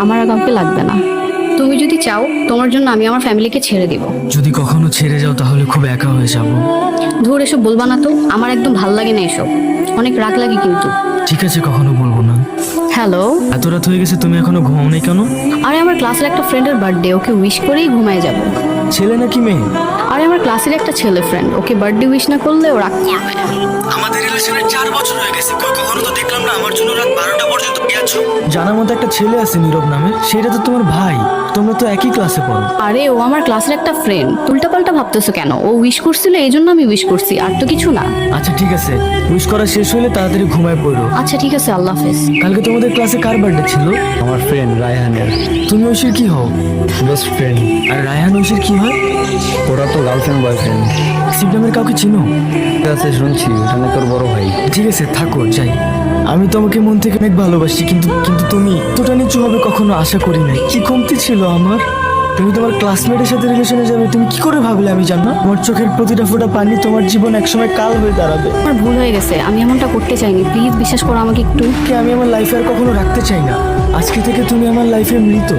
আমার আর কাউকে লাগবে না। তুমি যদি চাও তোমার জন্য আমি আমার ফ্যামিলিকে ছেড়ে দিব। যদি কখনো ছেড়ে যাও তাহলে খুব একা হয়ে যাব। ধর এসব বলবা না তো, আমার একদম ভাল লাগে না এসব, অনেক রাগ লাগে কিন্তু। ঠিক আছে, কখনো বলবো না। হ্যালো। এত রাত হয়ে গেছে, তুমি এখনো ঘুমাও নাই কেন? আরে আমার ক্লাসের একটা ফ্রেন্ডের বার্থডে, ওকে উইশ করেই ঘুমায় যাব। ছেলে নাকি মেয়ে? আরে আমার ক্লাসের একটা ছেলে ফ্রেন্ড, ওকে বার্থডে উইশ না করলে ও রাগ করবে। আমাদের রিলেশনের 4 বছর হয়ে গেছে, কখনো তো দেখলাম না আমার জন্য রাত 12টা পর্যন্ত গেছো। জানার মতো একটা ছেলে আছে নীরব নামে, সেটা তো তোমার ভাই, তোমরা তো একই ক্লাসে পড়ো। আরে ও আমার ক্লাসের একটা ফ্রেন্ড, উল্টাপাল্টা ভাবতেছো কেন? ও উইশ করছিল এই জন্য আমি উইশ করছি, আর তো কিছু না। আচ্ছা ঠিক আছে, উইশ করা শেষ হলে তাড়াতাড়ি ঘুমায় পড়ো। আচ্ছা ঠিক আছে, আল্লাহ হাফেজ। কালকে তোমাদের ক্লাসে কার বার্থডে ছিল? আমার ফ্রেন্ড রায়হানের তুমি ঐশীর কি হও? Best friend. আর রায়হান ঐশীর কি হয়? ওরা তো গার্লফ্রেন্ড বয়ফ্রেন্ড। শিব নামের কাউকে চিনো? আছে শুনছি, ওখানে তোর বড় ভাই। ঠিক আছে থাকো, যাই। আমি তোমাকে মন থেকে অনেক ভালোবাসি, কিন্তু কিন্তু তুমি এতটা নিচু হবে কখনো আশা করি নাই। কি কমতি ছিল আমার? তুমি তোমার ক্লাসমেটের সাথে রিলেশনে যাবে, তুমি কি করে ভাবলে আমি জানো? আমার চোখের প্রতিটা ফোঁটা পানি তোমার জীবন একসময় কাল হয়ে দাঁড়াবে। আমার ভুল হয়ে গেছে, আমি এমনটা করতে চাইনি, প্লিজ বিশ্বাস করো আমাকে একটু। কে আমি আমার লাইফে আর কখনো রাখতে চাই না। আজকে থেকে তুমি আমার লাইফে মৃত।